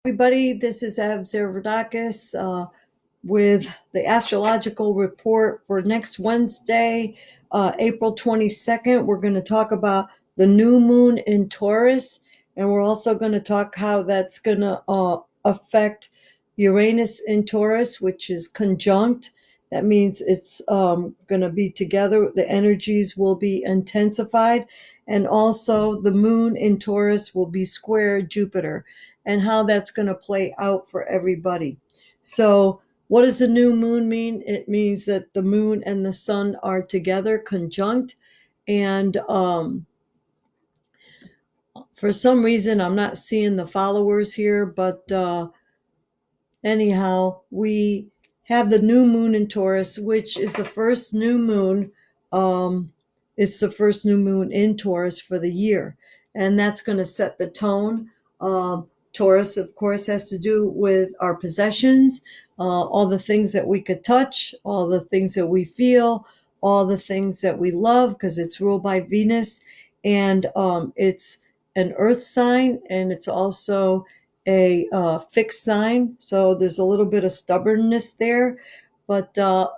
Everybody, this is Ev Zervadakis with the astrological report for next Wednesday, April 22nd. We're going to talk about the new moon in Taurus, and we're also going to talk how that's going to affect Uranus in Taurus, which is conjunct. That means it's going to be together. The energies will be intensified, and also the moon in Taurus will be square Jupiter, and how that's going to play out for everybody. So, what does the new moon mean? It means that the moon and the sun are together, conjunct, and for some reason, I'm not seeing the followers here, but anyhow, we have the new moon in Taurus, which is the first new moon. It's the first new moon in Taurus for the year, and that's going to set the tone. Taurus, of course, has to do with our possessions, all the things that we could touch, all the things that we feel, all the things that we love, because it's ruled by Venus, and it's an earth sign, and it's also a fixed sign. So there's a little bit of stubbornness there. But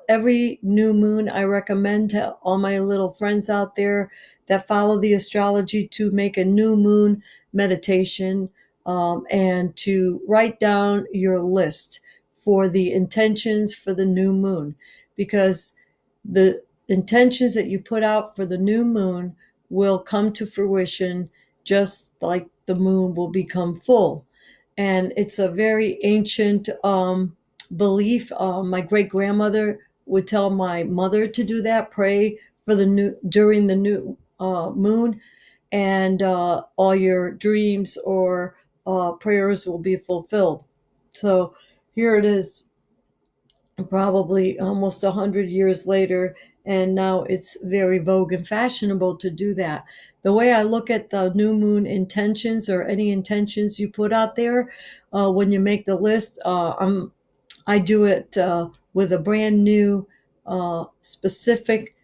every new moon, I recommend to all my little friends out there that follow the astrology to make a new moon meditation, and to write down your list for the intentions for the new moon, because the intentions that you put out for the new moon will come to fruition just like the moon will become full. And it's a very ancient belief. My great grandmother would tell my mother to do that, pray for the new during the new moon, and all your dreams or prayers will be fulfilled. So here it is, probably almost 100 years later, and now it's very vogue and fashionable to do that. The way I look at the new moon intentions, or any intentions you put out there, when you make the list, I do it with a brand new specific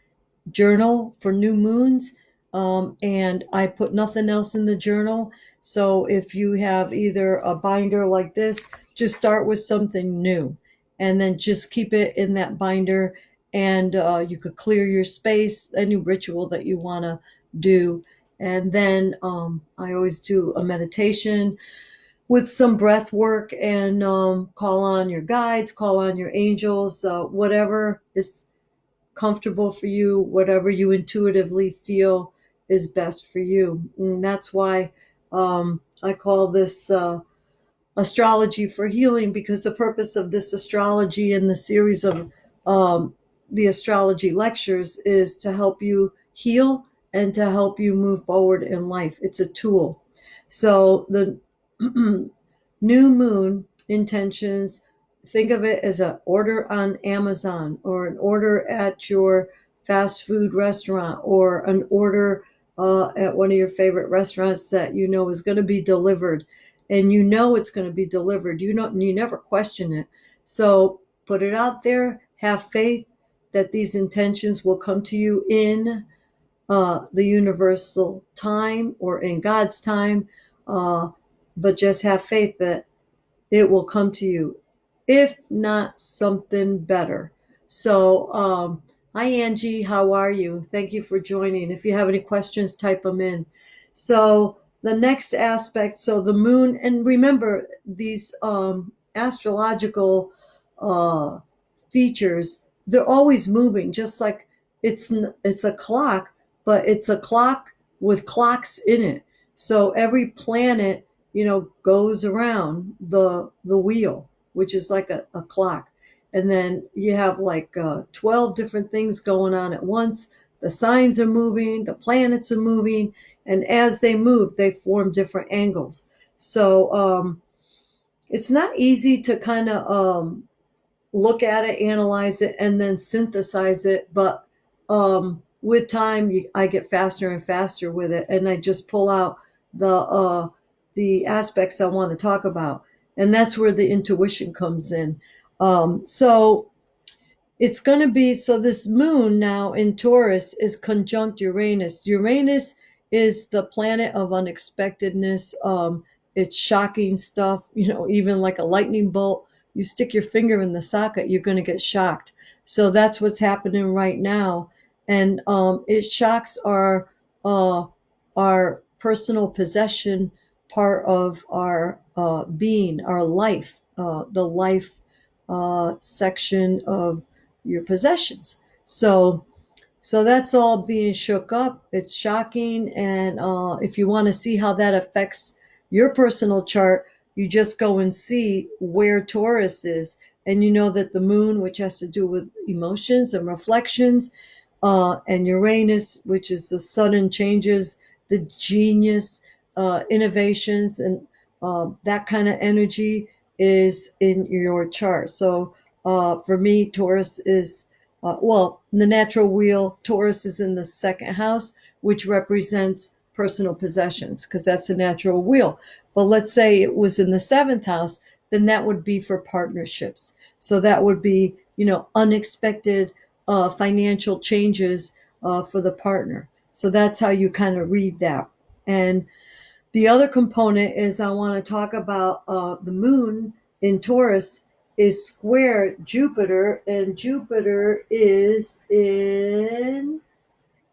journal for new moons, and I put nothing else in the journal. So if you have either a binder like this, just start with something new, and then just keep it in that binder. And you could clear your space, any ritual that you want to do. And then I always do a meditation with some breath work, and call on your guides, call on your angels, whatever is comfortable for you, whatever you intuitively feel is best for you. And that's why I call this astrology for healing, because the purpose of this astrology and the series of the astrology lectures is to help you heal and to help you move forward in life. It's a tool. So the new moon intentions, think of it as an order on Amazon, or an order at your fast food restaurant, or an order at one of your favorite restaurants that you know is going to be delivered, and you know it's going to be delivered. You never question it. So put it out there, have faith that these intentions will come to you in the universal time, or in God's time, but just have faith that it will come to you, if not something better. So, hi Angie, how are you? Thank you for joining. If you have any questions, type them in. So, the next aspect, so the moon, and remember these astrological uh, features, they're always moving, just like it's a clock, but it's a clock with clocks in it. So every planet, goes around the wheel, which is like a clock. And then you have like 12 different things going on at once. The signs are moving, the planets are moving, and as they move, they form different angles. So it's not easy to kind of look at it, analyze it, and then synthesize it. But with time, I get faster and faster with it, and I just pull out the aspects I want to talk about, and that's where the intuition comes in. So it's going to be, so this moon now in Taurus is conjunct Uranus. Uranus is the planet of unexpectedness, it's shocking stuff, even like a lightning bolt. You stick your finger in the socket, you're going to get shocked. So that's what's happening right now. And it shocks uh, our personal possession part of our being, our life, the life section of your possessions. So that's all being shook up. It's shocking. And if you want to see how that affects your personal chart, you just go and see where Taurus is. And you know that the moon, which has to do with emotions and reflections, and Uranus, which is the sudden changes, the genius, innovations, and that kind of energy is in your chart. So for me, Taurus is the natural wheel, Taurus is in the second house, which represents personal possessions, because that's a natural wheel. But let's say it was in the seventh house, then that would be for partnerships. So that would be, unexpected financial changes for the partner. So that's how you kind of read that. And the other component is I want to talk about the moon in Taurus is square Jupiter, and Jupiter is in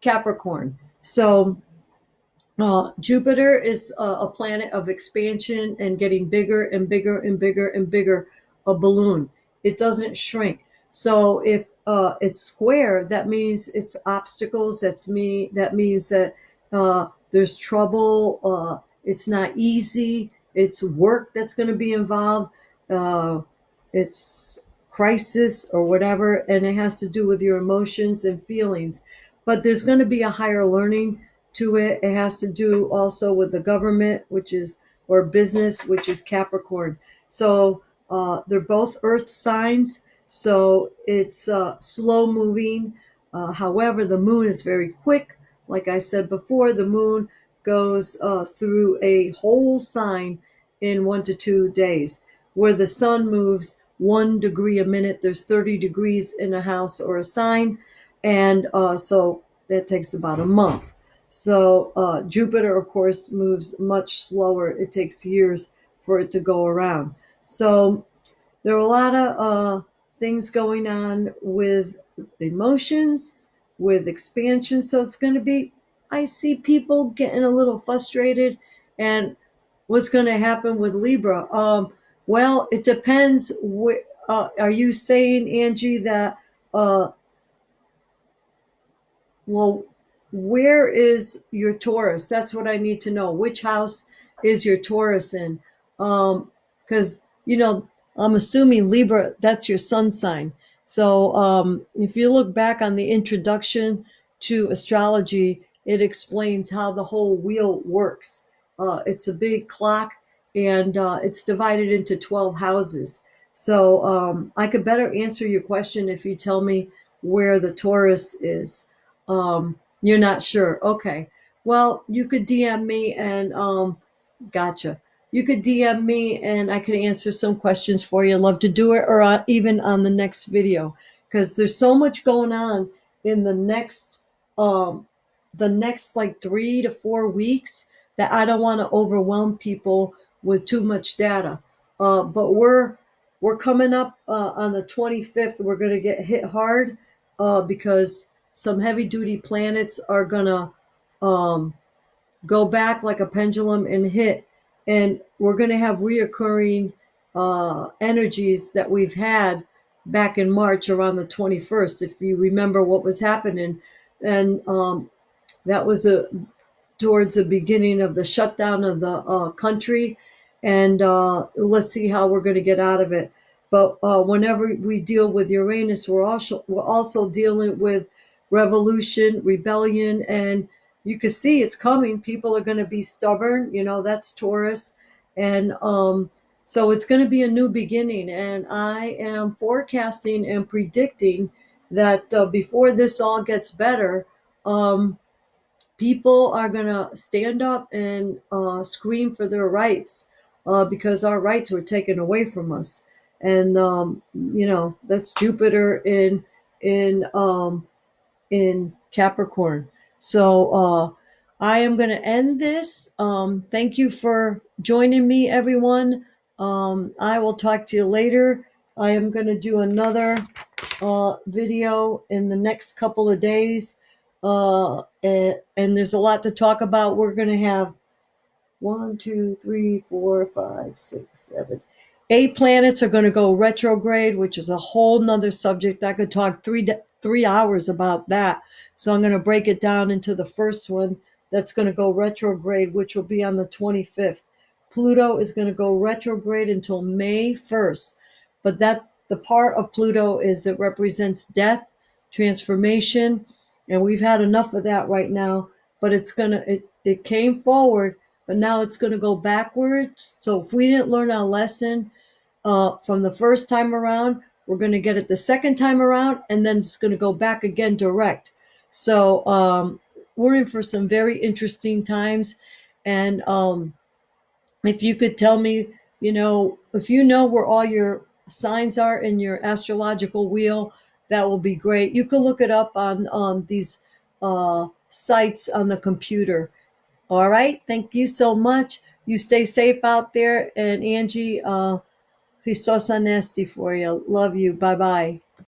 Capricorn. So Jupiter is a planet of expansion and getting bigger and bigger and bigger and bigger, a balloon. It doesn't shrink. So if it's square, that means it's obstacles. That means that there's trouble. It's not easy. It's work that's going to be involved. Uh, it's crisis or whatever, and it has to do with your emotions and feelings. But there's going to be a higher learning to it. It has to do also with the government, or business, which is Capricorn. So they're both earth signs. So it's slow moving. However, the moon is very quick. Like I said before, the moon goes through a whole sign in 1 to 2 days, where the sun moves 1 degree a minute. There's 30 degrees in a house or a sign. And so that takes about a month. So Jupiter, of course, moves much slower. It takes years for it to go around. So there are a lot of things going on with emotions, with expansion. So it's going to be, I see people getting a little frustrated. And what's going to happen with Libra? Well, it depends. Are you saying, Angie, that uh, well, where is your Taurus? That's what I need to know. Which house is your Taurus in? Because, I'm assuming Libra, that's your sun sign. So if you look back on the introduction to astrology, it explains how the whole wheel works. It's a big clock, and it's divided into 12 houses. So I could better answer your question if you tell me where the Taurus is. You're not sure. Okay. Well, you could DM me and gotcha. You could DM me and I could answer some questions for you. Love to do it, or even on the next video, because there's so much going on in um the next like 3 to 4 weeks that I don't want to overwhelm people with too much data. But we're coming up on the 25th. We're going to get hit hard because some heavy duty planets are going to go back like a pendulum and hit. And we're going to have reoccurring energies that we've had back in March around the 21st, if you remember what was happening. And that was towards the beginning of the shutdown of the country. And let's see how we're going to get out of it. But whenever we deal with Uranus, we're also dealing with revolution, rebellion, and you can see it's coming. People are going to be stubborn. That's Taurus. And so it's going to be a new beginning. And I am forecasting and predicting that before this all gets better, people are going to stand up and scream for their rights, because our rights were taken away from us. And that's Jupiter in Capricorn. So I am going to end this. Thank you for joining me, everyone. I will talk to you later. I am going to do another video in the next couple of days. And there's a lot to talk about. We're going to have 1, 2, 3, 4, 5, 6, 7, 8 planets are going to go retrograde, which is a whole nother subject. I could talk 3 hours about that. So I'm going to break it down into the first one that's going to go retrograde, which will be on the 25th. Pluto is going to go retrograde until May 1st. But that the part of Pluto is it represents death, transformation, and we've had enough of that right now. But it came forward, but now it's going to go backwards. So if we didn't learn our lesson from the first time around, we're going to get it the second time around, and then it's going to go back again direct. So we're in for some very interesting times. And if you could tell me, if you know where all your signs are in your astrological wheel, that will be great. You can look it up on these sites on the computer. All right. Thank you so much. You stay safe out there. And Angie, Christos Anesti for you. Love you. Bye-bye.